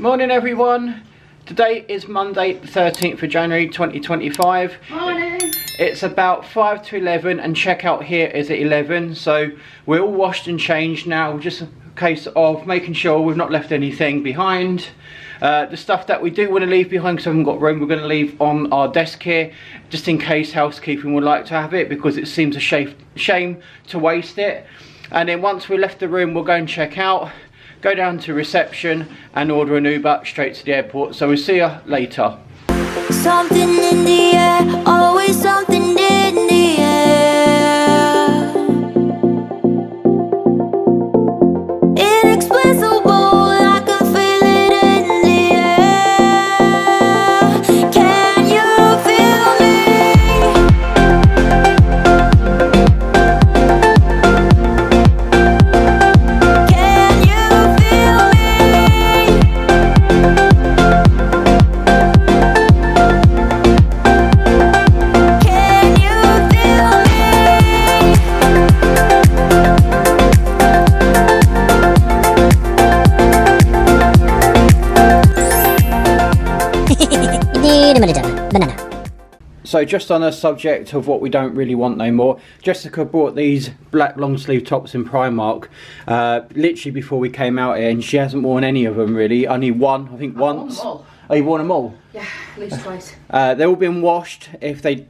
Morning everyone, today is Monday the 13th of January 2025. Morning. It's about 5 to 11 and checkout here is at 11, so we're all washed and changed now, just a case of making sure we've not left anything behind. The stuff that we do want to leave behind because we haven't got room, we're going to leave on our desk here just in case housekeeping would like to have it, because it seems a shame to waste it. And then once we left the room, we'll go and check out, go down to reception and order an Uber straight to the airport. So we'll see you later. Something in the air, always something in the air. Inexplicable, I can feel it in the air. Can you feel me? Can you feel me? Can you feel Banana. So just on the subject of what we don't really want no more, Jessica bought these black long sleeve tops in Primark literally before we came out here, and she hasn't worn any of them really, only one, I think once. Worn them all. Oh, you worn them all? Yeah, at least twice. They've all been washed. If they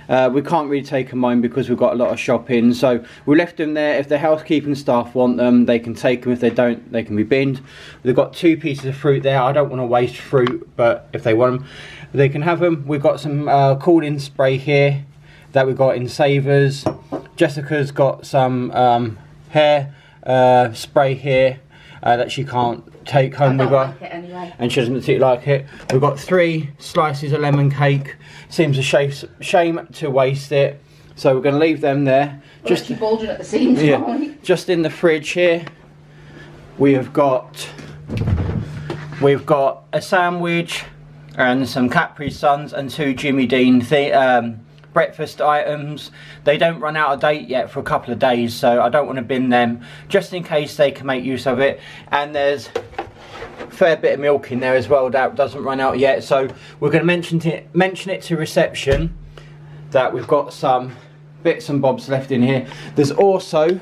we can't really take them home because we've got a lot of shopping, so we left them there. If the housekeeping staff want them, they can take them. If they don't, they can be binned. We've got 2 pieces of fruit there. I don't want to waste fruit, but if they want them, they can have them. We've got some cooling spray here that we got in Savers. Jessica's got some hair spray here that she can't take home with her. Like it anyway. And she doesn't particularly like it. We've got 3 slices of lemon cake. Seems a shame to waste it, so we're going to leave them there. Well, just keep bulging at the seams. Yeah, just in the fridge here, we've got a sandwich and some Capri Suns and 2 Jimmy Dean breakfast items. They don't run out of date yet for a couple of days, so I don't want to bin them, just in case they can make use of it. And there's a fair bit of milk in there as well that doesn't run out yet, so we're going to mention it to reception that we've got some bits and bobs left in here. There's also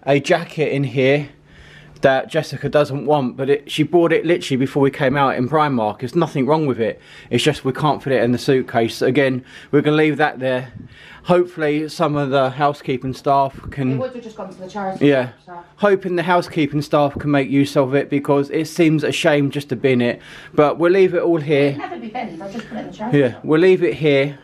a jacket in here that Jessica doesn't want, but she bought it literally before we came out in Primark. There's nothing wrong with it, it's just we can't fit it in the suitcase. Again, we're going to leave that there. Hopefully some of the housekeeping staff can... It would have just gone to the charity. Yeah, shop, so. hoping the housekeeping staff can make use of it, because it seems a shame just to bin it. But we'll leave it all here. It'll never be binned, I'll just put it in the charity. Yeah, we'll leave it here.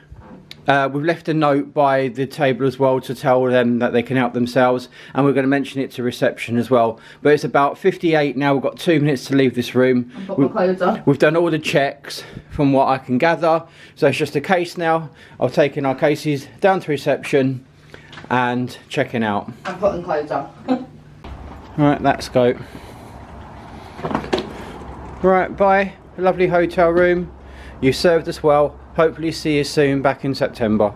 We've left a note by the table as well to tell them that they can help themselves, and we're going to mention it to reception as well. But it's about 58 now. We've got 2 minutes to leave this room. I've got my clothes on. We've done all the checks from what I can gather, so it's just a case now of taking our cases down to reception and checking out. I'm putting clothes on. Right, let's go. Right, bye. Lovely hotel room. You served us well. Hopefully see you soon back in September.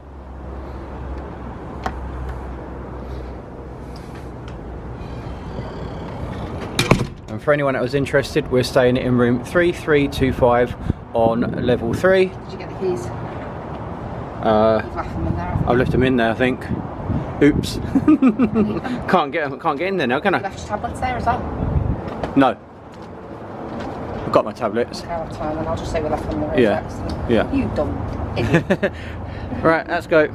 And for anyone that was interested, we're staying in room 3325 on level 3. Did you get the keys? You've left them in there. I've left them in there, I think. Oops. Can't get in there now, can You I? left your tablets there as well? No. I've got my tablets. Okay, I'll have time, and I'll just say we left them in the Yeah. Yeah. You dumb idiot. Right, let's go. No,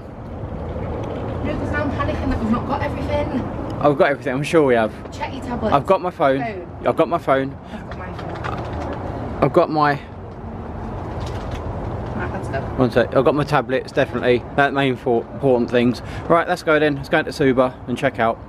because now I'm panicking that we've not got everything. I've got everything, I'm sure we have. Check your tablets. I've got my phone. I've got my phone. I've got my phone. I've got my... Right, let's go. One sec. I've got my tablets, definitely. That's the main important things. Right, let's go then. Let's go into Uber and check out.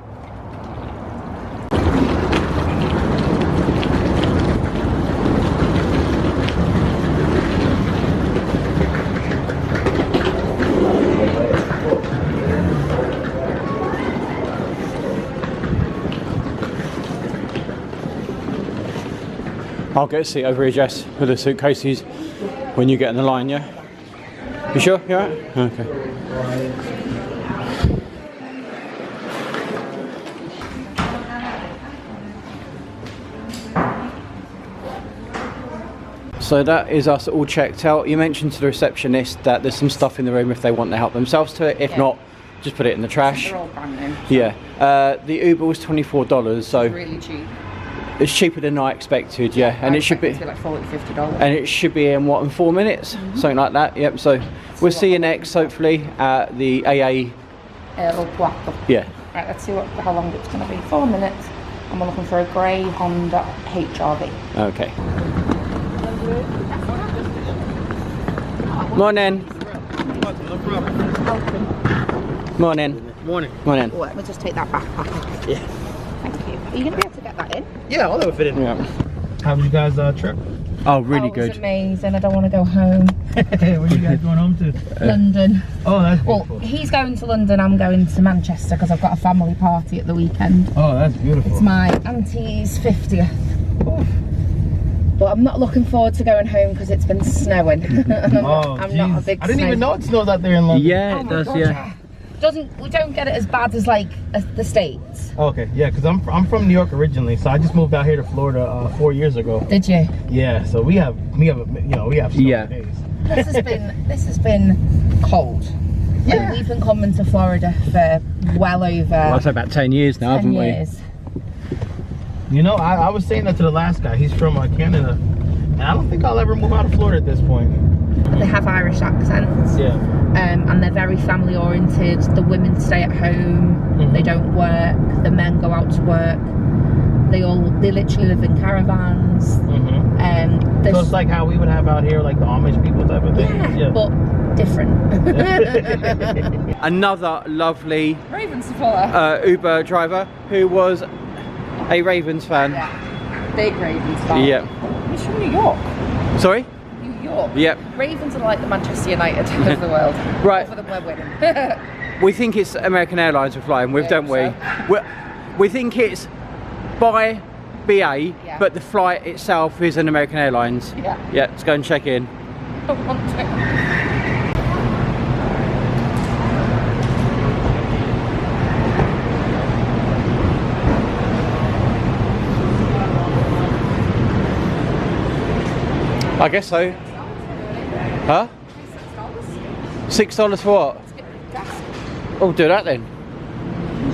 I'll get a seat over here, Jess, with the suitcases when you get in the line, yeah? You sure? You alright? Okay. So that is us all checked out. You mentioned to the receptionist that there's some stuff in the room if they want to help themselves to it. If Yeah. not, just put it in the trash. They're all brand new. Yeah. The Uber was $24, so Really cheap. it's cheaper than I expected. Yeah, and I it should be. expected it to be like $40, $50. And it should be in what, in 4 minutes? Something like that. Yep. So we'll see you next, hopefully, at the AA. El Guapo. Yeah. Right, let's see how long it's going to be. 4 minutes. And we're looking for a grey Honda HRV. Okay. Morning. Morning. Morning. Morning. Oh, let me just take that backpack. Yeah. Thank you. Are you going to be able to get that in? Yeah, all that would fit in. Yeah. How was you guys' trip? Oh, really Oh, it was good. amazing. I don't want to go home. Where are you guys going home to? London. Oh, that's Well, beautiful. he's going to London. I'm going to Manchester because I've got a family party at the weekend. Oh, that's beautiful. It's my auntie's 50th. But I'm not looking forward to going home because it's been snowing. And I'm not a geez. big I didn't snow- even know it snows out there in London. Yeah, Oh it my does. God, Yeah. We don't get it as bad as like the States. Okay, yeah, because I'm from New York originally, so I just moved out here to Florida 4 years ago. Did you? Yeah, so we have snow Yeah. days. This has been cold. Yeah. Like, we've been coming to Florida for well over Well, it's about 10 years now, 10 haven't we? years. You know, I was saying that to the last guy. He's from Canada, and I don't think I'll ever move out of Florida at this point. But they have Irish accents. Yeah. And they're very family oriented. The women stay at home. They don't work. The men go out to work. They literally live in caravans. So it's like how we would have out here, like the Amish people type of thing. yeah, but different. Another lovely Ravens supporter. Uber driver who was a Ravens fan. Yeah. Big Ravens fan. Yeah. He's from New York. Sorry? New York. Yep. Ravens are like the Manchester United of the world. Right. For them, we're winning. We think it's American Airlines we're flying with, Yeah, don't we? We think it's by BA, but the flight itself is an American Airlines. Yeah. Yeah, let's go and check in. I want to. I guess so. Huh? $6 for what? Oh, do that then.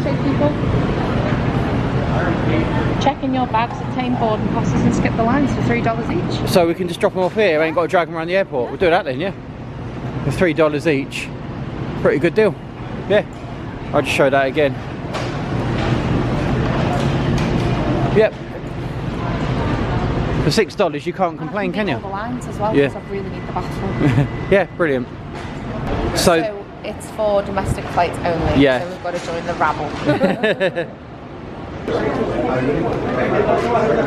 Show people. Check in your bags, obtain boarding passes and skip the lines for $3 each. So we can just drop them off here, we ain't got to drag them around the airport. We'll do that then, yeah. For $3 each. Pretty good deal. Yeah. I'll just show that again. Yep. For $6 you can't complain, can you? The lines as well, Yeah. because I really need the bathroom. Yeah, brilliant. So it's for domestic flights only. Yeah. So we've got to join the rabble.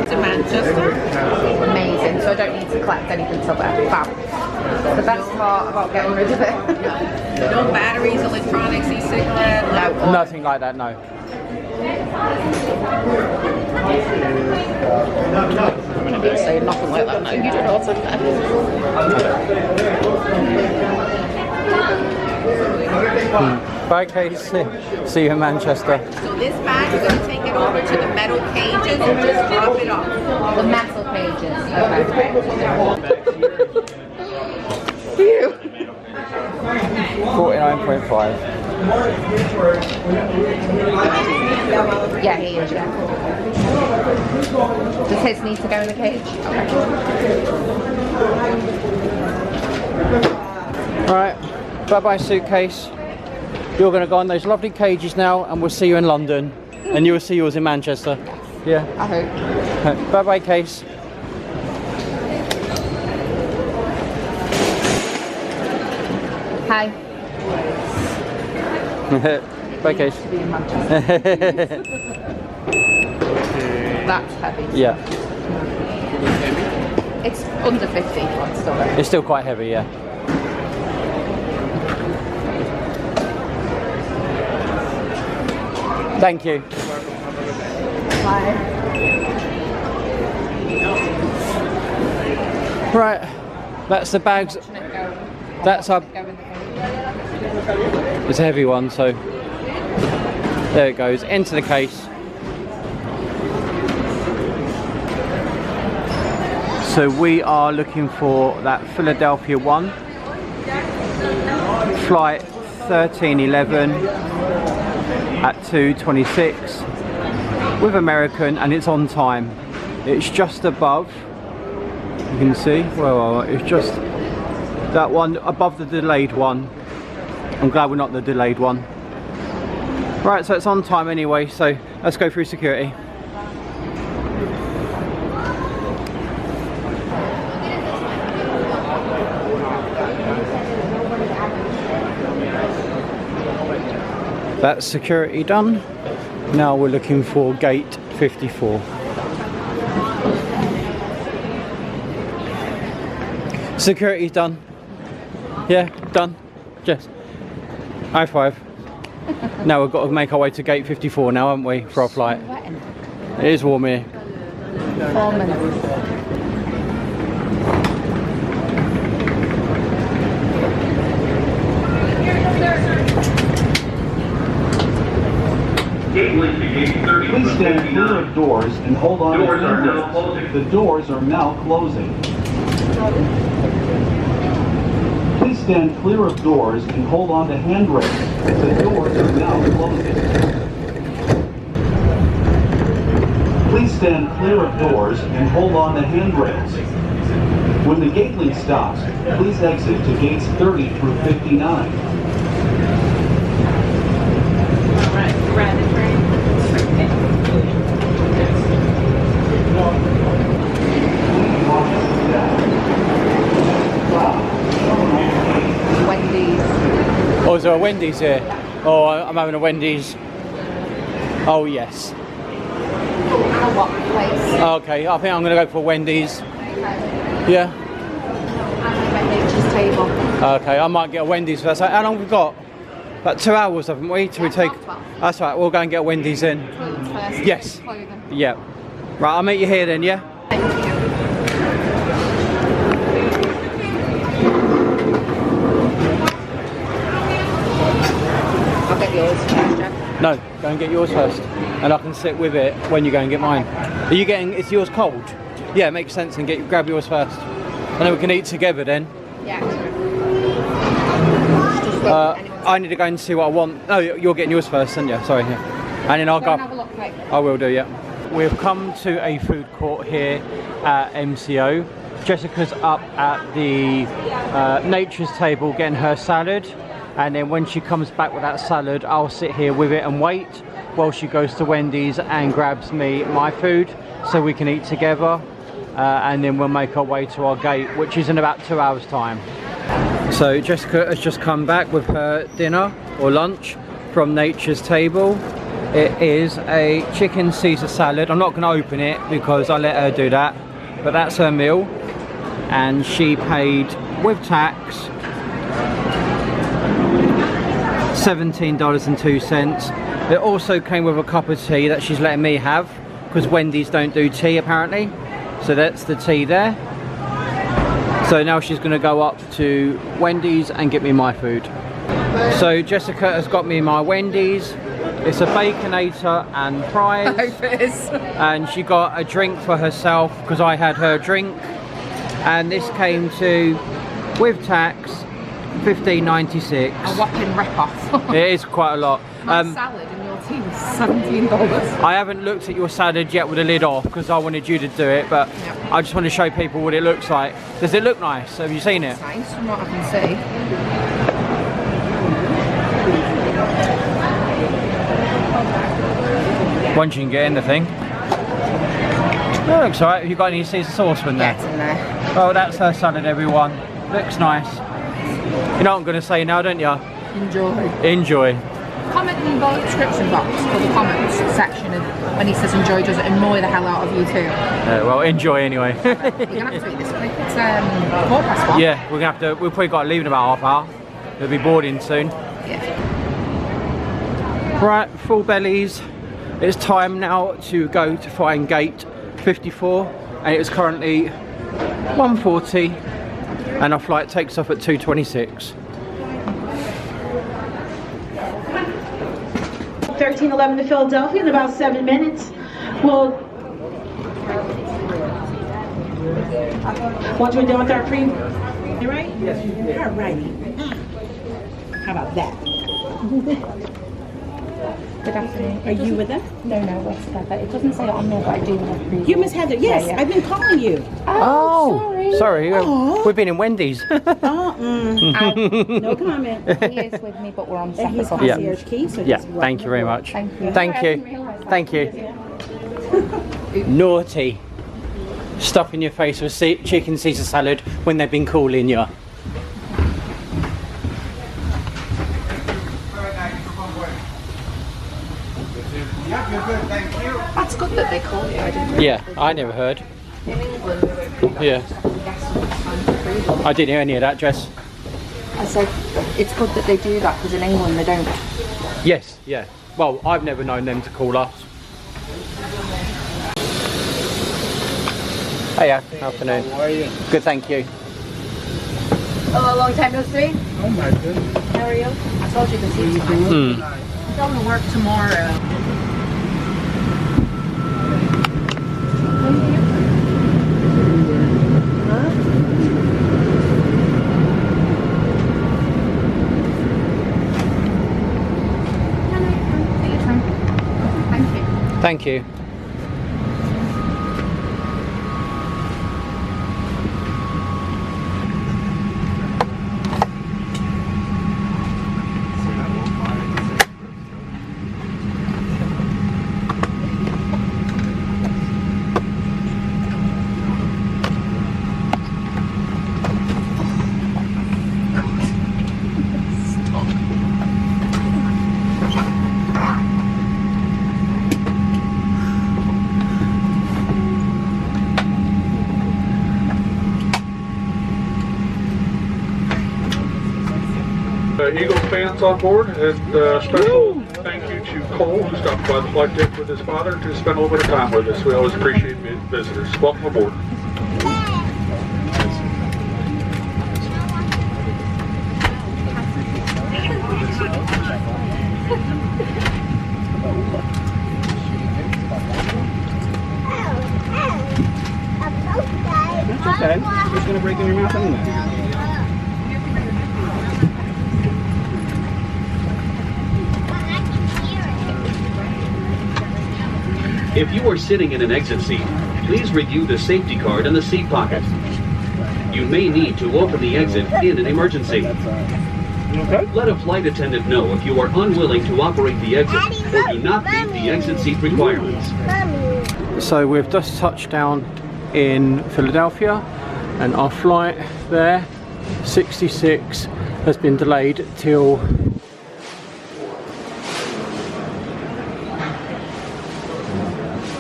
To Manchester. Amazing. So I don't need to collect anything till then. Fab. The best part about getting rid of it. No batteries, electronics, e-cigarette. No. nothing like that, no. I'm going to be saying nothing like that now. You don't know what's in there. Bye, Kate. See you in Manchester. So this bag, you're going to take it over to the metal cages and just drop it off. The metal pages. Okay. Ew. 49.5. Yeah, he is, yeah. Does his need to go in the cage? Okay. Alright, bye-bye suitcase. You're going to go on those lovely cages now and we'll see you in London. And you will see yours in Manchester. Yeah. I hope. Bye-bye case. Hi. Bye case. To be in Manchester. That's heavy. Yeah. It's under 50, but it's still there. It's still quite heavy, yeah. Thank you. Hi. Right, that's the bags. That's our. It's a heavy one, so there it goes into the case. So we are looking for that Philadelphia one, flight 1311 at 2:26 with American, and it's on time. It's just above, you can see, well, it's just that one above the delayed one. I'm glad we're not the delayed one. Right, so it's on time anyway, so let's go through security. That's security done. Now we're looking for gate 54. Security's done. Yeah, done. Just high five. Now we've got to make our way to gate 54 now, haven't we, for our flight? It is warm here. 4 minutes. Please stand clear of doors and hold on to handrails. The doors are now closing. Please stand clear of doors and hold on to handrails. The doors are now closing. Please stand clear of doors and hold on to handrails. When the gatelink stops, please exit to gates 30 through 59. Oh, is there a Wendy's here? Oh, I'm having a Wendy's. Oh, yes. What place? Okay, I think I'm going to go for Wendy's. Yeah. Nature's table. Okay, I might get a Wendy's first. How long have we got? About 2 hours, haven't we? Till we take. 12. That's right. We'll go and get a Wendy's in. Toilets first. Yes. Clothing. Yeah. Right. I'll meet you here then. Yeah. Thank you. I'll get yours first, Jack. No, go and get yours first, and I can sit with it when you go and get mine. Are you getting? Is yours cold? Yeah, it makes sense. And grab yours first, and then we can eat together then. Yeah. I need to go and see what I want. No, you're getting yours first, aren't you? Sorry. Yeah. And then I'll Go go. and have a look, mate. I will do, yeah. We've come to a food court here at MCO. Jessica's up at the Nature's table getting her salad, and then when she comes back with that salad, I'll sit here with it and wait while she goes to Wendy's and grabs me my food so we can eat together, and then we'll make our way to our gate, which is in about 2 hours time. So Jessica has just come back with her dinner or lunch from Nature's table. It is a chicken Caesar salad. I'm not going to open it because I let her do that, but that's her meal, and she paid with tax $17.02. It also came with a cup of tea that she's letting me have because Wendy's don't do tea apparently. So that's the tea there. So now she's going to go up to Wendy's and get me my food. So Jessica has got me my Wendy's. It's a Baconator and fries. I hope it is. And she got a drink for herself because I had her drink. And this came to, with tax, $15.96. A whopping rip-off. It is quite a lot. My salad and your tea was $17. I haven't looked at your salad yet with the lid off because I wanted you to do it, but Yep. I just want to show people what it looks like. Does it look nice? Have you seen it? It's nice from what I can see. Once you can get in the thing. It looks alright. Have you got any Caesar sauce in there? Yeah, it's in there. Oh, that's her salad, everyone. Looks nice. You know what I'm going to say now, don't you? Enjoy. Enjoy. Comment in the description box or the comments section of when he says enjoy, does it annoy the hell out of you too? Well, enjoy anyway. You're going to have to eat this quick. It's 1:15. Yeah, we're going to have to, we'll probably got to leave in about half hour. We'll be boarding soon. Yeah. Right, full bellies. It's time now to go to find gate 54, and it's currently 1:40 and our flight takes off at 2:26. 1311 to Philadelphia in about 7 minutes. We'll Once we're done with our pre, you right? Yes. All righty. How about that? Good afternoon. Are you with them? No, we're together. It doesn't say it on there, but I do have preview. You Miss Heather? Yes, Yeah. I've been calling you. Sorry. Aw. We've been in Wendy's. No comment. He is with me, but we're on And he's separate. concierge key, so Yeah, just thank you very much. Thank you. Thank you. Thank you. Naughty. Stuffing your face with chicken Caesar salad when they've been calling you. That's good that they call you. I didn't Yeah, I never heard. In England, Yeah. I didn't hear any of that, Jess. I said it's good that they do that because in England they don't. Yes, yeah. Well, I've never known them to call us. Hiya, afternoon. How are you? Good, thank you. Oh, a long time no see. Oh my goodness. How are you? I told you this evening. Hmm. I'm going to work tomorrow. Thank you. Eagles fans on board, and special thank you to Cole, who stopped by the flight deck with his father to spend a little bit of time with us. We always appreciate visitors. Welcome aboard. That's okay. It's gonna break in your mouth anyway. If you are sitting in an exit seat, please review the safety card in the seat pocket. You may need to open the exit in an emergency. Okay. Let a flight attendant know if you are unwilling to operate the exit or do not meet the exit seat requirements. So we've just touched down in Philadelphia, and our flight there, 66, has been delayed till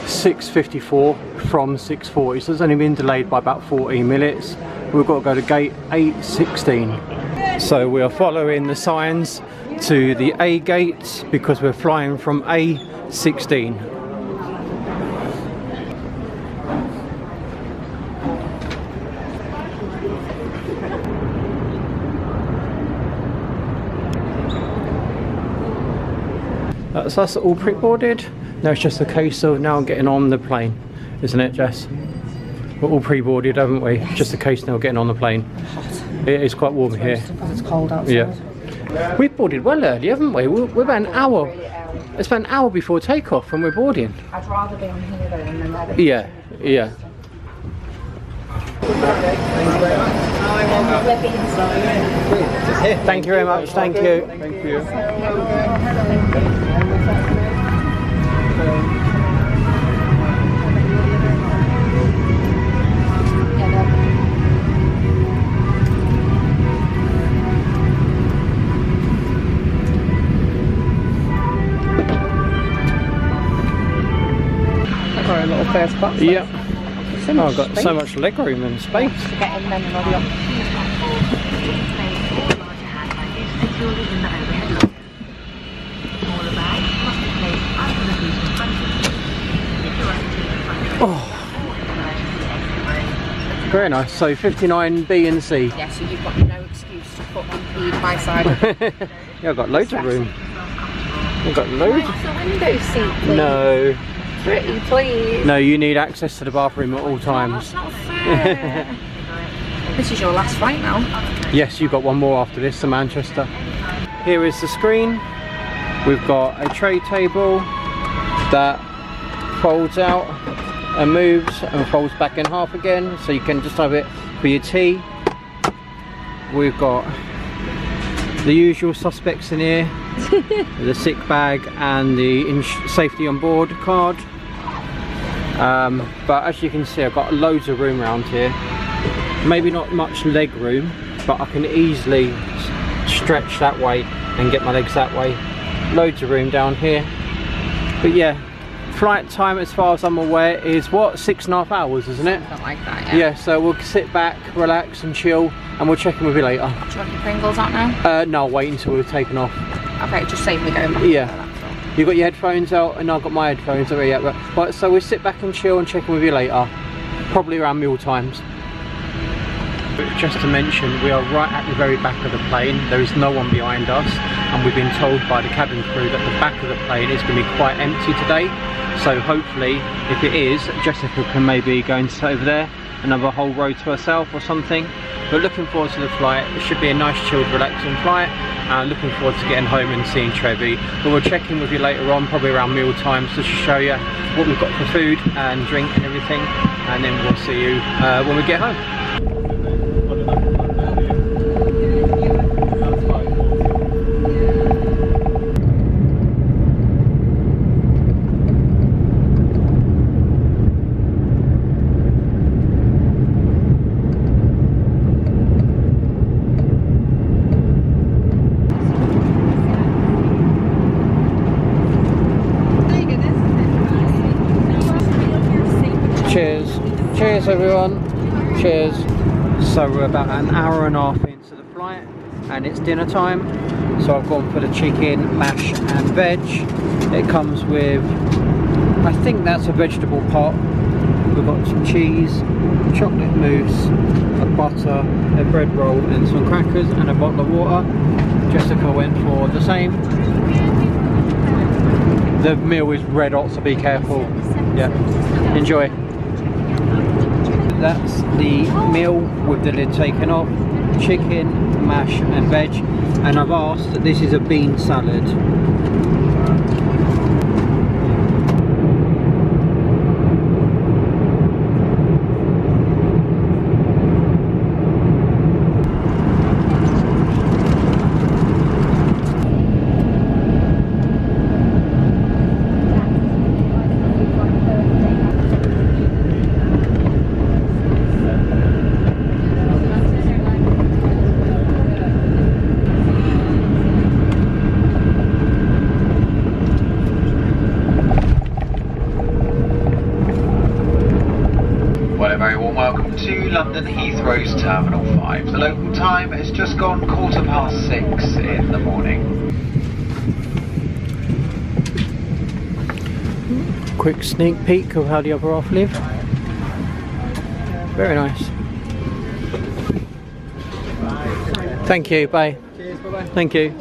6:54 from 6:40, so it's only been delayed by about 14 minutes. We've got to go to gate 816. So we are following the signs to the A gates because we're flying from A16. That's us all pre-boarded. Now it's just a case of now getting on the plane, isn't it, Jess? We're all pre-boarded, haven't we? Yes. Just a case now getting on the plane. It is quite warm here. Because it's cold outside. Yeah. We've boarded well early, haven't we? We're about an hour. It's about an hour before takeoff when we're boarding. I'd rather be on here though than that. Yeah, yeah. Thank you very much. Thank you. Thank you. Got a little first class. Yep. So Oh, much I've got space so much leg room and space. to get in then and all the Very nice. So 59B and C. Yeah, so you've got no excuse to put on my side. Yeah, I've got loads of room. I've got loads. It's a window seat, please. No. Pretty please. No, you need access to the bathroom at all times. That's not fair. This is your last flight now. Yes, you've got one more after this to Manchester. Here is the screen. We've got a tray table that folds out and moves and folds back in half again, so you can just have it for your tea. We've got the usual suspects in here. The sick bag and the safety on board card. But as you can see, I've got loads of room around here. Maybe not much leg room, but I can easily stretch that way and get my legs that way. Loads of room down here. But yeah, flight time as far as I'm aware is what, 6.5 hours, isn't it? Something like that, yeah. Yeah, so we'll sit back, relax and chill, and we'll check in with you later. Do you want your Pringles out now? No, I'll wait until we've taken off. Okay, just save me going back. Yeah. You got your headphones out and I've got my headphones already out. Right, so we'll sit back and chill and check in with you later. Probably around meal times. Just to mention, we are right at the very back of the plane. There is no one behind us, and we've been told by the cabin crew that the back of the plane is going to be quite empty today. So hopefully, if it is, Jessica can maybe go and sit over there and have a whole row to herself or something. But looking forward to the flight. It should be a nice, chilled, relaxing flight. Looking forward to getting home and seeing Trevi. But we'll check in with you later on, probably around meal times, just to show you what we've got for food and drink and everything. And then we'll see you when we get home. Cheers. Cheers everyone. Cheers. So we're about an hour and a half into the flight and it's dinner time. So I've gone for the chicken, mash and veg. It comes with, I think that's a vegetable pot. We've got some cheese, chocolate mousse, a butter, a bread roll and some crackers and a bottle of water. Jessica went for the same. The meal is red hot, so be careful. Yeah. Enjoy. That's the meal with the lid taken off. Chicken, mash and veg. And I've asked that this is a bean salad. Welcome to London Heathrow's Terminal 5. The local time has just gone 6:15 in the morning. Quick sneak peek of how the other half live. Very nice. Thank you, bye. Cheers, bye-bye. Thank you.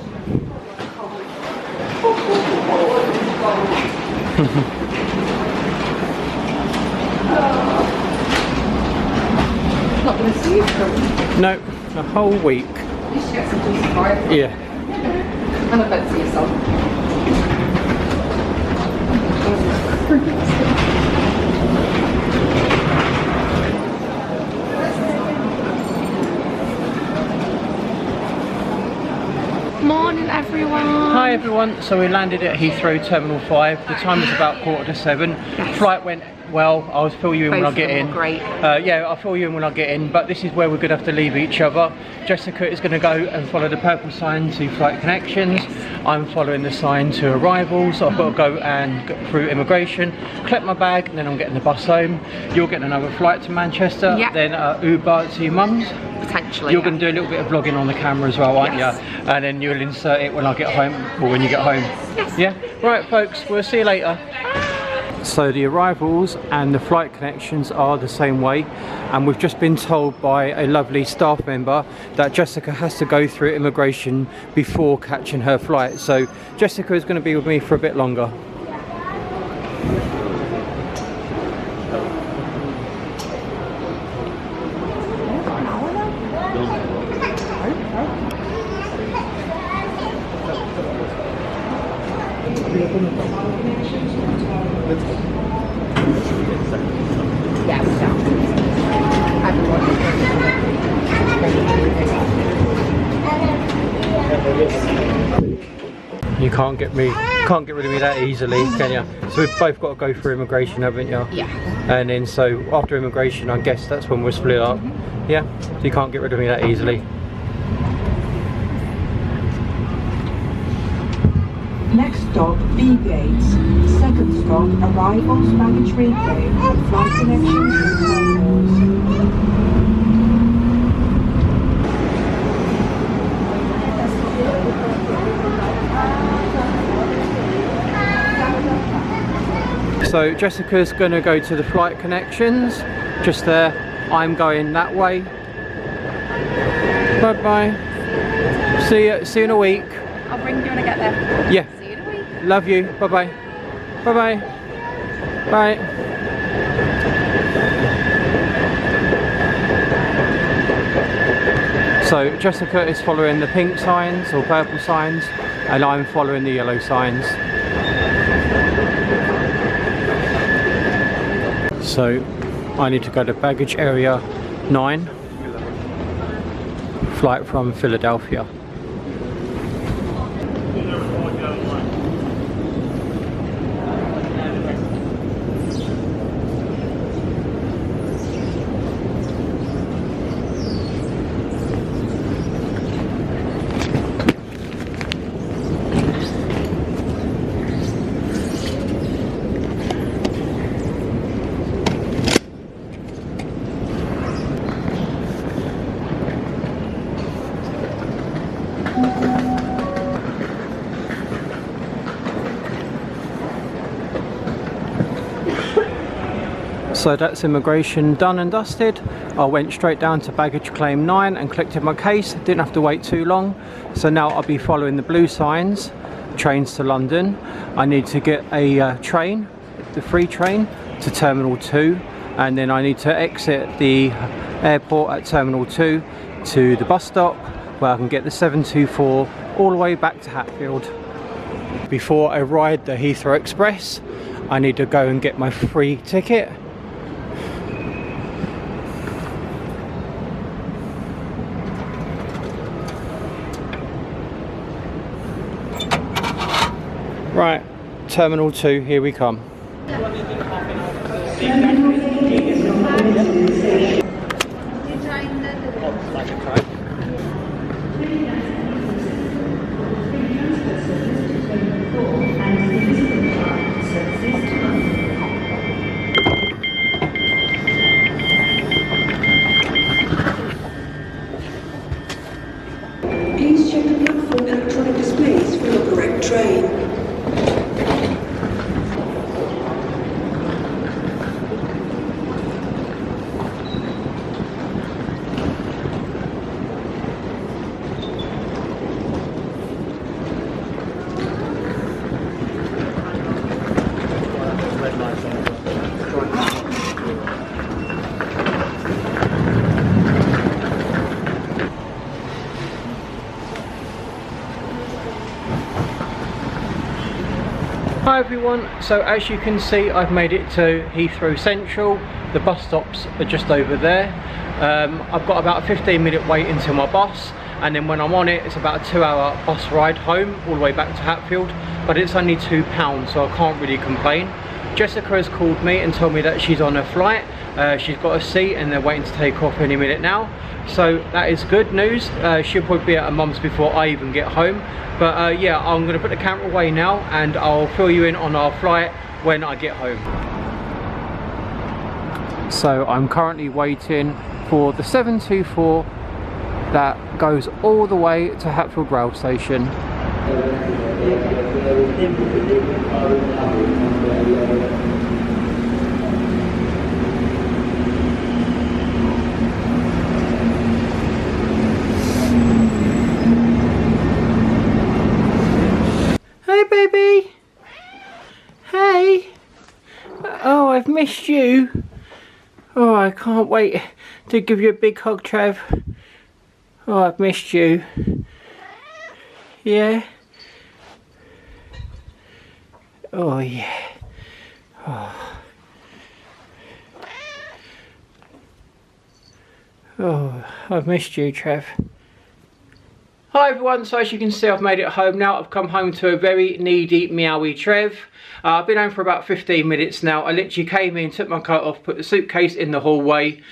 Not going to see you for No, a whole week. at least you get some peace of mind. Yeah. And a bed to yourself. Morning everyone. Hi everyone. So we landed at Heathrow Terminal 5. The time was about 7:15. Yes. Flight went well. I'll fill you in when I Both get of them in. were great. Yeah, I'll fill you in when I get in. But this is where we're going to have to leave each other. Jessica is going to go and follow the purple sign to flight connections. I'm following the sign to arrivals. So I've got to go and go through immigration, collect my bag, and then I'm getting the bus home. You're getting another flight to Manchester. Yep. Then Uber to your mum's. Potentially. You're going to do a little bit of vlogging on the camera as well, aren't Yes. you? And then you'll insert it when I get home, or when you get home. Yes. Yeah? Right, folks, we'll see you later. So the arrivals and the flight connections are the same way, and we've just been told by a lovely staff member that Jessica has to go through immigration before catching her flight. So Jessica is going to be with me for a bit longer. Yeah, we don't. I've been You can't get rid of me that easily, can you? So we've both got to go through immigration, haven't you? Yeah. And then so after immigration, I guess that's when we're split up. Yeah. So you can't get rid of me that easily. Next stop, B gates. Second stop, arrivals, baggage reclaim, and flight connections and terminals. So Jessica's going to go to the flight connections, just there. I'm going that way. Bye bye. See you in a week. I'll bring you when I get there. Yeah. See you in a week. Love you. Bye bye. Bye bye. Bye. So Jessica is following the pink signs or purple signs, and I'm following the yellow signs. So I need to go to baggage area 9, flight from Philadelphia. So that's immigration done and dusted. I went straight down to baggage claim 9 and collected my case. Didn't have to wait too long. So now I'll be following the blue signs, trains to London. I need to get a train, the free train, to Terminal 2. And then I need to exit the airport at Terminal 2 to the bus stop, where I can get the 724 all the way back to Hatfield. Before I ride the Heathrow Express, I need to go and get my free ticket. Right, Terminal 2, here we come. Please check the platform electronic displays for the correct train. Hi everyone, so as you can see I've made it to Heathrow Central. The bus stops are just over there. I've got about a 15-minute wait until my bus, and then when I'm on it it's about a 2-hour bus ride home all the way back to Hatfield, but it's only £2 so I can't really complain. Jessica has called me and told me that she's on a flight. She's got a seat and they're waiting to take off any minute now, so that is good news. She'll probably be at her mum's before I even get home, but yeah, I'm going to put the camera away now and I'll fill you in on our flight when I get home. So I'm currently waiting for the 724 that goes all the way to Hatfield rail station. Hey baby! Hey! Oh, I've missed you. Oh, I can't wait to give you a big hug, Trev. Oh, I've missed you. Yeah? Oh yeah. Oh, I've missed you, Trev. Hi everyone, so as you can see I've made it home now. I've come home to a very needy, meowy Trev. I've been home for about 15 minutes now. I literally came in, took my coat off, put the suitcase in the hallway,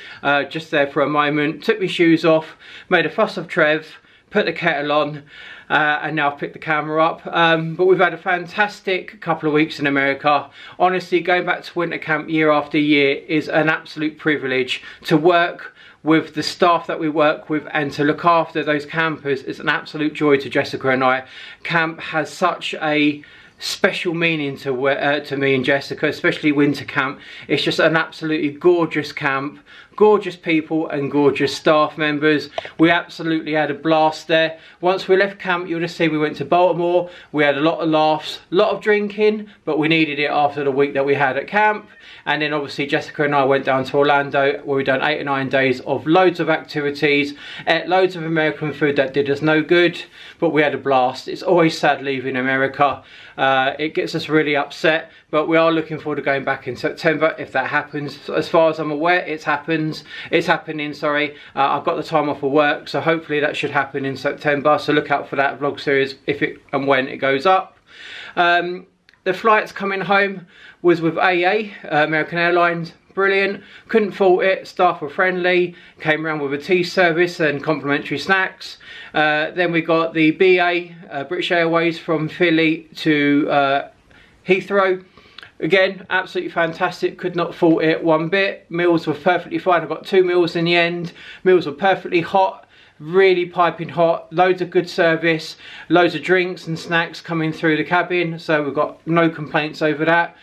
just there for a moment, took my shoes off, made a fuss of Trev, put the kettle on, and now I've picked the camera up. But we've had a fantastic couple of weeks in America. Honestly, going back to winter camp year after year is an absolute privilege. To work with the staff that we work with and to look after those campers is an absolute joy to Jessica and I. Camp has such a special meaning to me and Jessica, especially winter camp. It's just an absolutely gorgeous camp, gorgeous people and gorgeous staff members. We absolutely had a blast there. Once we left camp, you'll just see we went to Baltimore. We had a lot of laughs, a lot of drinking, but we needed it after the week that we had at camp. And then obviously Jessica and I went down to Orlando, where we done 8 or 9 days of loads of activities, ate loads of American food that did us no good, but we had a blast. It's always sad leaving America. It gets us really upset, but we are looking forward to going back in September if that happens. As far as I'm aware, it's happening, sorry. I've got the time off of work, so hopefully that should happen in September. So look out for that vlog series if it and when it goes up. The flights coming home was with AA, American Airlines. Brilliant, couldn't fault it. Staff were friendly, came around with a tea service and complimentary snacks. Then we got the BA, British Airways, from Philly to Heathrow. Again, absolutely fantastic, could not fault it one bit. Meals were perfectly fine. I got 2 meals in the end. Meals were perfectly hot, really piping hot, loads of good service, loads of drinks and snacks coming through the cabin, so we've got no complaints over that.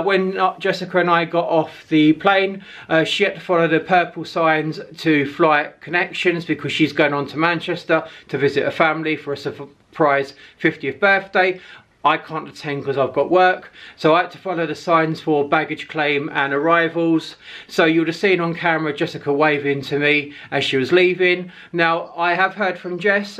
When Jessica and I got off the plane, she had to follow the purple signs to flight connections because she's going on to Manchester to visit her family for a surprise 50th birthday. I can't attend because I've got work, so I had to follow the signs for baggage claim and arrivals. So you would have seen on camera Jessica waving to me as she was leaving. Now, I have heard from Jess,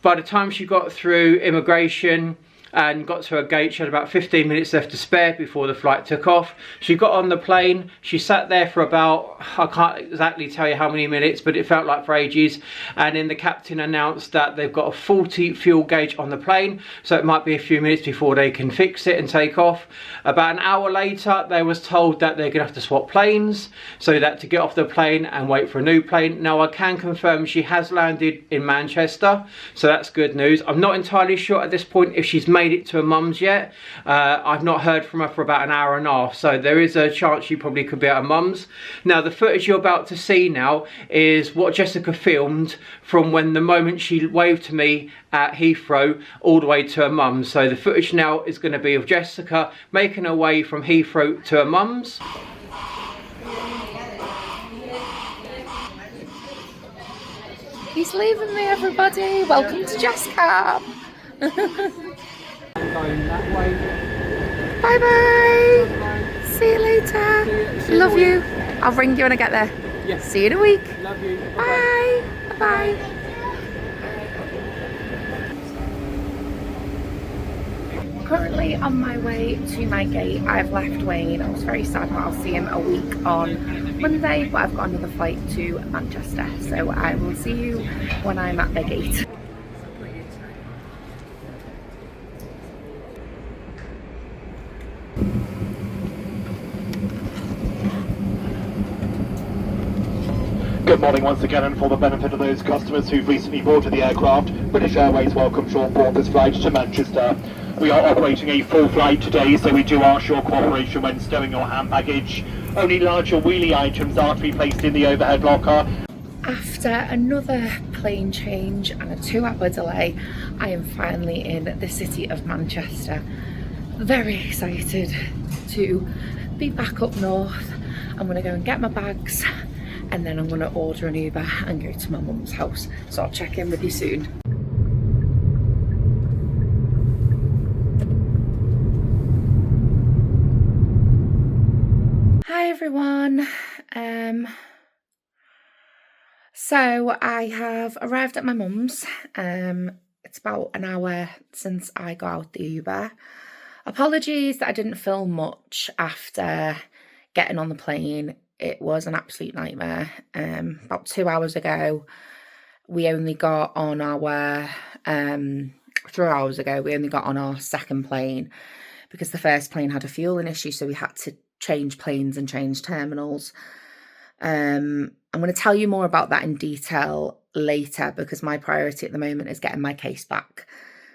by the time she got through immigration and got to her gate, she had about 15 minutes left to spare before the flight took off. She got on the plane, she sat there for about, I can't exactly tell you how many minutes, but it felt like for ages. And then the captain announced that they've got a faulty fuel gauge on the plane, so it might be a few minutes before they can fix it and take off. About an hour later, they was told that they're gonna have to swap planes, so that to get off the plane and wait for a new plane. Now I can confirm she has landed in Manchester, so that's good news. I'm not entirely sure at this point if she's made it to her mum's yet. I've not heard from her for about an hour and a half, so there is a chance she probably could be at her mum's. Now the footage you're about to see now is what Jessica filmed from when the moment she waved to me at Heathrow all the way to her mum's. So the footage now is going to be of Jessica making her way from Heathrow to her mum's. He's leaving me, everybody. Welcome to Jessica. Going that way. Bye bye. See you later. Love you. I'll ring you when I get there. Yes. See you in a week. Love you. Bye. Bye. Currently on my way to my gate. I've left Wayne. I was very sad that I'll see him a week on Monday, but I've got another flight to Manchester, so I will see you when I'm at the gate. Good morning once again, and for the benefit of those customers who've recently boarded the aircraft, British Airways welcomes you on board this flight to Manchester. We are operating a full flight today, so we do ask your cooperation when stowing your hand baggage. Only larger wheelie items are to be placed in the overhead locker. After another plane change and a 2-hour delay, I am finally in the city of Manchester. Very excited to be back up north. I'm going to go and get my bags, and then I'm going to order an Uber and go to my mum's house. So I'll check in with you soon. Hi everyone. So I have arrived at my mum's. It's about an hour since I got out the Uber. Apologies that I didn't film much after getting on the plane. It was an absolute nightmare. About 2 hours ago, we only got on our 3 hours ago, we only got on our second plane because the first plane had a fueling issue, so we had to change planes and change terminals. I'm going to tell you more about that in detail later because my priority at the moment is getting my case back.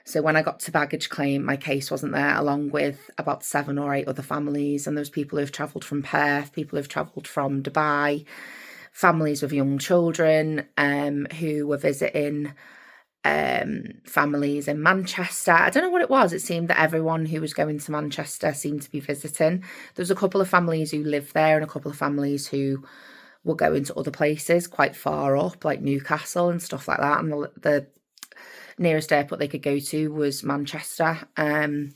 So when I got to baggage claim, my case wasn't there, along with about 7 or 8 other families. And those people who've travelled from Perth, people who've travelled from Dubai, families with young children who were visiting families in Manchester. I don't know what it was. It seemed that everyone who was going to Manchester seemed to be visiting. There was a couple of families who lived there and a couple of families who were going to other places quite far up, like Newcastle and stuff like that. And the nearest airport they could go to was Manchester, and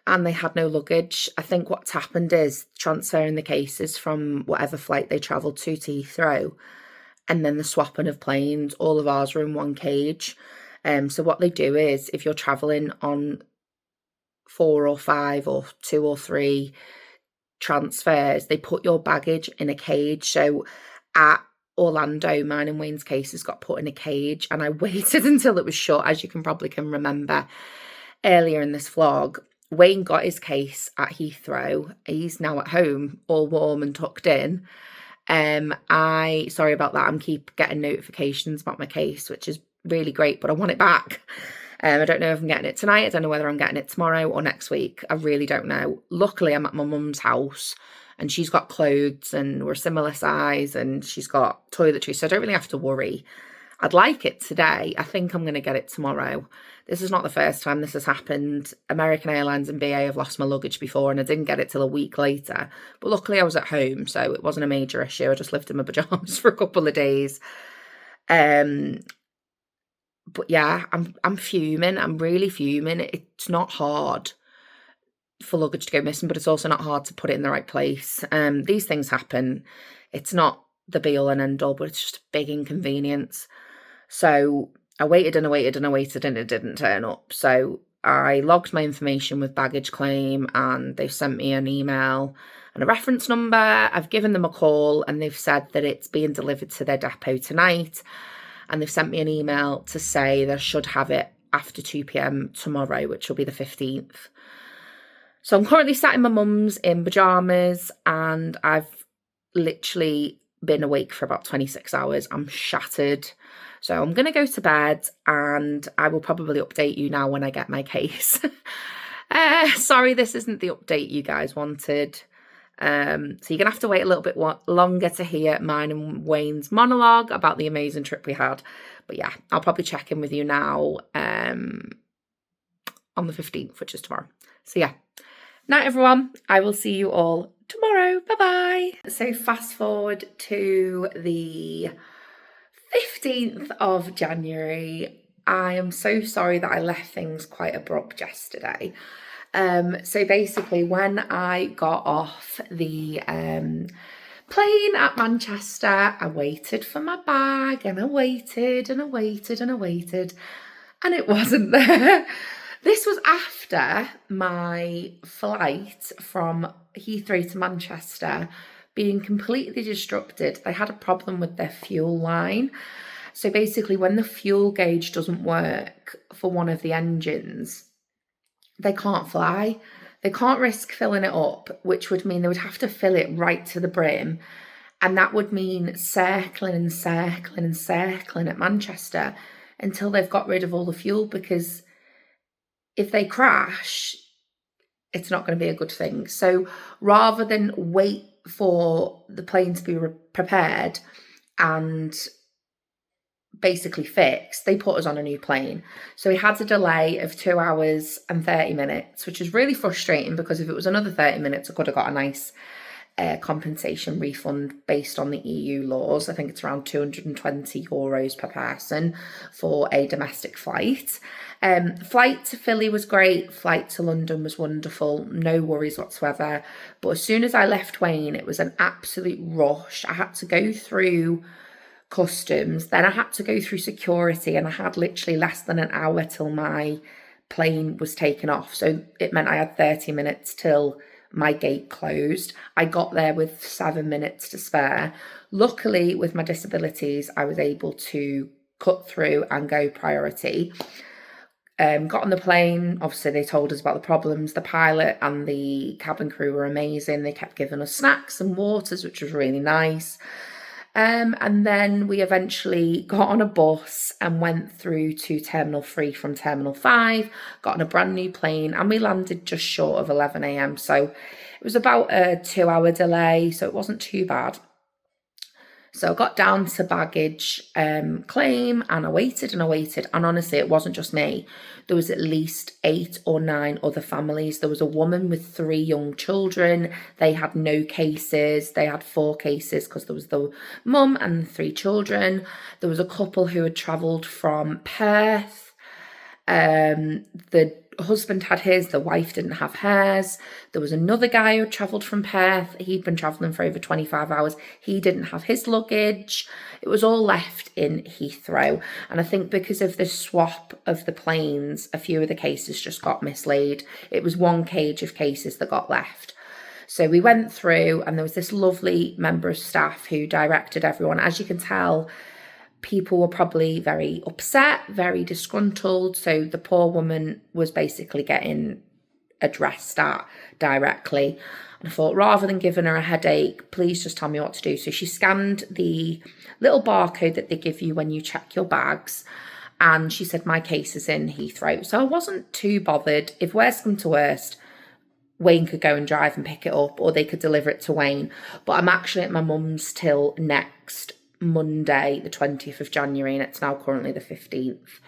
they had no luggage. I think what's happened is transferring the cases from whatever flight they travelled to Heathrow, and then the swapping of planes. All of ours are in one cage. So what they do is, if you're travelling on 4 or 5 or 2 or 3 transfers, they put your baggage in a cage. So at Orlando, mine and Wayne's cases got put in a cage, and I waited until it was shut, as you can remember earlier in this vlog. Wayne got his case at Heathrow. He's now at home, all warm and tucked in. Sorry about that. I'm keep getting notifications about my case, which is really great, but I want it back. I don't know if I'm getting it tonight. I don't know whether I'm getting it tomorrow or next week. I really don't know. Luckily, I'm at my mum's house, and she's got clothes and we're similar size, and she's got toiletries, so I don't really have to worry. I'd like it today. I think I'm going to get it tomorrow. This is not the first time this has happened. American Airlines and BA have lost my luggage before, and I didn't get it till a week later. But luckily I was at home, so it wasn't a major issue. I just lived in my pajamas for a couple of days. But yeah, I'm fuming. I'm really fuming. It's not hard for luggage to go missing, but it's also not hard to put it in the right place. These things happen. It's not the be all and end all, but it's just a big inconvenience. So I waited and I waited and I waited, and it didn't turn up. So I logged my information with baggage claim, and they've sent me an email and a reference number. I've given them a call, and they've said that it's being delivered to their depot tonight. And they've sent me an email to say they should have it after 2 p.m. tomorrow, which will be the 15th. So I'm currently sat in my mum's in pyjamas, and I've literally been awake for about 26 hours. I'm shattered. So I'm going to go to bed, and I will probably update you now when I get my case. Sorry, this isn't the update you guys wanted. So you're going to have to wait a little bit longer to hear mine and Wayne's monologue about the amazing trip we had. But yeah, I'll probably check in with you now on the 15th, which is tomorrow. So yeah, night everyone. I will see you all tomorrow. Bye-bye. So fast forward to the 15th of January. I am so sorry that I left things quite abrupt yesterday. So basically, when I got off the plane at Manchester, I waited for my bag, and I waited and I waited and I waited, and it wasn't there. This was after my flight from Heathrow to Manchester being completely disrupted. They had a problem with their fuel line. So basically, when the fuel gauge doesn't work for one of the engines, they can't fly. They can't risk filling it up, which would mean they would have to fill it right to the brim. And that would mean circling and circling and circling at Manchester until they've got rid of all the fuel, because if they crash, it's not going to be a good thing. So rather than wait for the plane to be prepared and basically fixed, they put us on a new plane. So we had a delay of 2 hours and 30 minutes, which is really frustrating, because if it was another 30 minutes, I could have got a nice compensation refund based on the EU laws. I think it's around €220 per person for a domestic flight. Flight to Philly was great. Flight to London was wonderful. No worries whatsoever. But as soon as I left Wayne, it was an absolute rush. I had to go through customs, then I had to go through security, and I had literally less than an hour till my plane was taken off. So it meant I had 30 minutes till my gate closed. I got there with 7 minutes to spare. Luckily, with my disabilities, I was able to cut through and go priority. Got on the plane. Obviously, they told us about the problems. The pilot and the cabin crew were amazing. They kept giving us snacks and waters, which was really nice. And then we eventually got on a bus and went through to Terminal 3 from Terminal 5, got on a brand new plane, and we landed just short of 11 a.m. So it was about a 2-hour delay, so it wasn't too bad. So I got down to baggage claim, and I waited, and honestly, it wasn't just me. There was at least 8 or 9 other families. There was a woman with 3 young children. They had no cases. They had 4 cases because there was the mum and 3 children. There was a couple who had travelled from Perth. The husband had his, the wife didn't have hers. There was another guy who travelled from Perth. He'd been travelling for over 25 hours. He didn't have his luggage. It was all left in Heathrow. And I think because of the swap of the planes, a few of the cases just got mislaid. It was 1 cage of cases that got left. So we went through, and there was this lovely member of staff who directed everyone. As you can tell, people were probably very upset, very disgruntled. So the poor woman was basically getting addressed at directly. And I thought, rather than giving her a headache, please just tell me what to do. So she scanned the little barcode that they give you when you check your bags. And she said, my case is in Heathrow. So I wasn't too bothered. If worst come to worst, Wayne could go and drive and pick it up, or they could deliver it to Wayne. But I'm actually at my mum's till next Monday, the 20th of January, and it's now currently the 15th.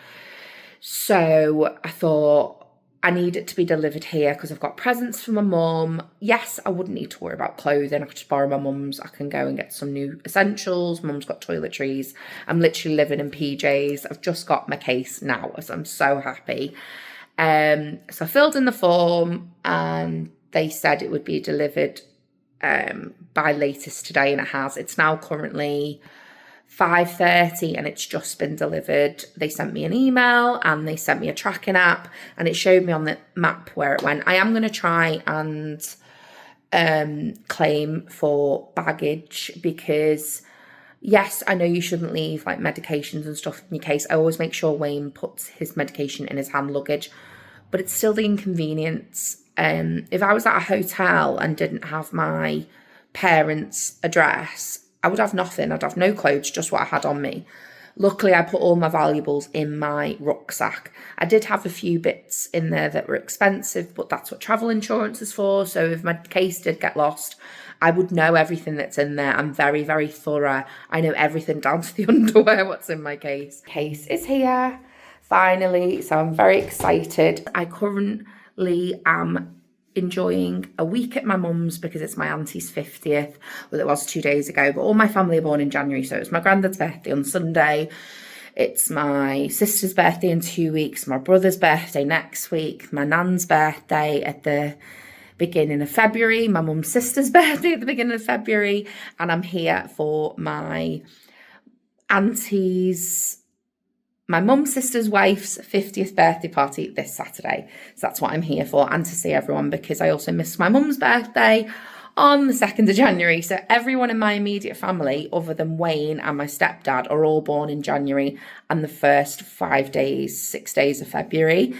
So I thought, I need it to be delivered here because I've got presents for my mum. Yes, I wouldn't need to worry about clothing. I could just borrow my mum's. I can go and get some new essentials. Mum's got toiletries. I'm literally living in PJs. I've just got my case now, so I'm so happy. So I filled in the form, and they said it would be delivered by latest today, and it has. It's now currently 5:30 and it's just been delivered. They sent me an email and they sent me a tracking app, and it showed me on the map where it went. I am going to try and claim for baggage because, yes, I know you shouldn't leave like medications and stuff in your case. I always make sure Wayne puts his medication in his hand luggage, but it's still the inconvenience. If I was at a hotel and didn't have my parents' address, I would have nothing. I'd have no clothes, just what I had on me. Luckily, I put all my valuables in my rucksack. I did have a few bits in there that were expensive, but that's what travel insurance is for. So if my case did get lost, I would know everything that's in there. I'm very, very thorough. I know everything down to the underwear, what's in my case. Case is here, finally. So I'm very excited. I currently am enjoying a week at my mum's because it's my auntie's 50th. Well, it was 2 days ago, but all my family are born in January. So it's my granddad's birthday on Sunday. It's my sister's birthday in 2 weeks, my brother's birthday next week, my nan's birthday at the beginning of February, my mum's sister's birthday at the beginning of February, and I'm here for my my mum's sister's wife's 50th birthday party this Saturday. So that's what I'm here for, and to see everyone because I also missed my mum's birthday on the 2nd of January. So everyone in my immediate family, other than Wayne and my stepdad, are all born in January and the first 6 days of February.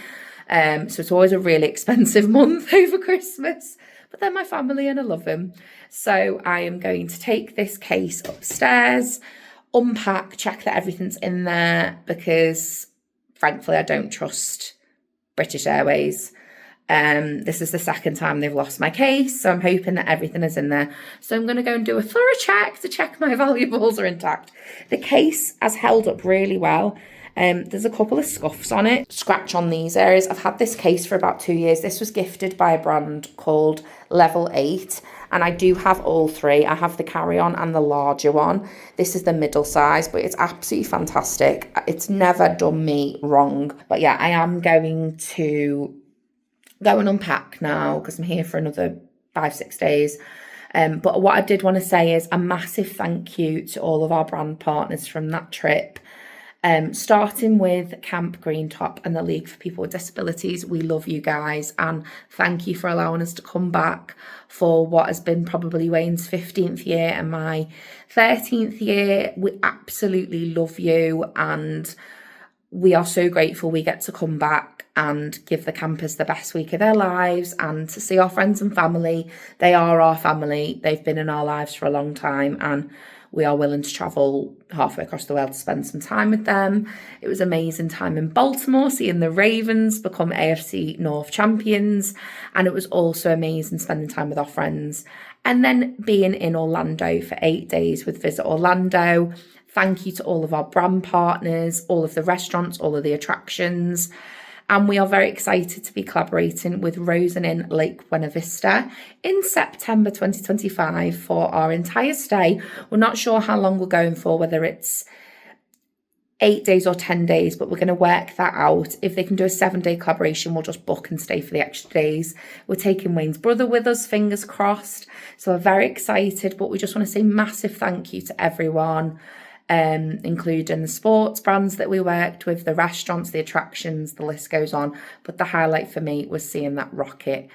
So it's always a really expensive month over Christmas. But they're my family and I love them. So I am going to take this case upstairs, unpack, check that everything's in there because frankly I don't trust British Airways. This is the second time they've lost my case, so I'm hoping that everything is in there. So I'm going to go and do a thorough check to check my valuables are intact. The case has held up really well. There's a couple of scuffs on it, scratch on these areas. I've had this case for about 2 years. This was gifted by a brand called Level 8, and I do have all 3. I have the carry-on and the larger one. This is the middle size, but it's absolutely fantastic. It's never done me wrong. But yeah, I am going to go and unpack now because I'm here for another 5-6 days. But what I did want to say is a massive thank you to all of our brand partners from that trip. Starting with Camp Green Top and the League for People with Disabilities. We love you guys, and thank you for allowing us to come back for what has been probably Wayne's 15th year and my 13th year. We absolutely love you, and we are so grateful we get to come back and give the campers the best week of their lives and to see our friends and family. They are our family. They've been in our lives for a long time, and we are willing to travel halfway across the world to spend some time with them. It was an amazing time in Baltimore, seeing the Ravens become AFC North champions. And it was also amazing spending time with our friends. And then being in Orlando for 8 days with Visit Orlando. Thank you to all of our brand partners, all of the restaurants, all of the attractions. And we are very excited to be collaborating with Rosen Inn Lake Buena Vista in September 2025 for our entire stay. We're not sure how long we're going for, whether it's 8 days or 10 days, but we're going to work that out. If they can do a 7-day collaboration, we'll just book and stay for the extra days. We're taking Wayne's brother with us, fingers crossed. So we're very excited, but we just want to say massive thank you to everyone. Including the sports brands that we worked with, the restaurants, the attractions, the list goes on. But the highlight for me was seeing that rocket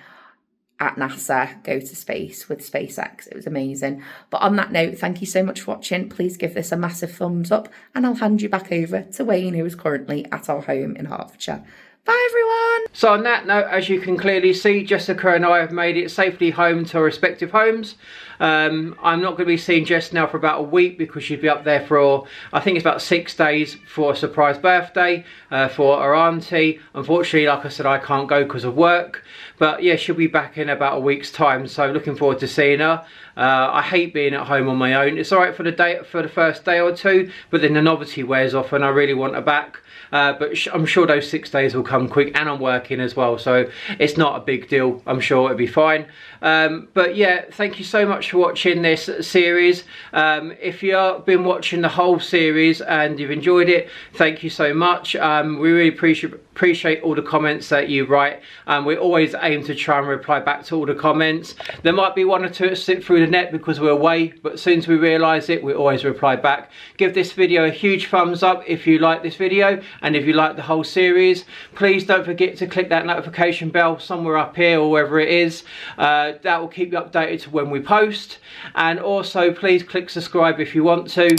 at NASA go to space with SpaceX. It was amazing. But on that note, thank you so much for watching. Please give this a massive thumbs up, and I'll hand you back over to Wayne, who is currently at our home in Hertfordshire. Bye everyone! So on that note, as you can clearly see, Jessica and I have made it safely home to our respective homes. I'm not going to be seeing Jess now for about a week because she'll be up there for, I think it's about 6 days for a surprise birthday for her auntie. Unfortunately, like I said, I can't go because of work. But yeah, she'll be back in about a week's time. So looking forward to seeing her. I hate being at home on my own. It's alright for the first day or two, but then the novelty wears off and I really want her back. But I'm sure those 6 days will come quick, and I'm working as well, so it's not a big deal. I'm sure it'll be fine. But yeah, thank you so much for watching this series. If you've been watching the whole series and you've enjoyed it, thank you so much. We really appreciate all the comments that you write. We always aim to try and reply back to all the comments. There might be one or two that slip through the net because we're away, but as soon as we realise it, we always reply back. Give this video a huge thumbs up if you like this video, and if you like the whole series. Please don't forget to click that notification bell somewhere up here or wherever it is. That will keep you updated to when we post. And also please click subscribe if you want to.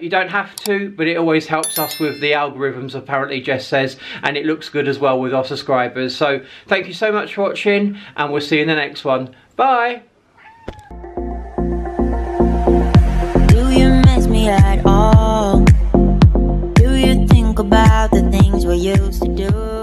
You don't have to, but it always helps us with the algorithms, apparently Jess says, and it looks good as well with our subscribers. So thank you so much for watching, and we'll see you in the next one. Bye! Do you miss me at all? Do you think about the things we used to do?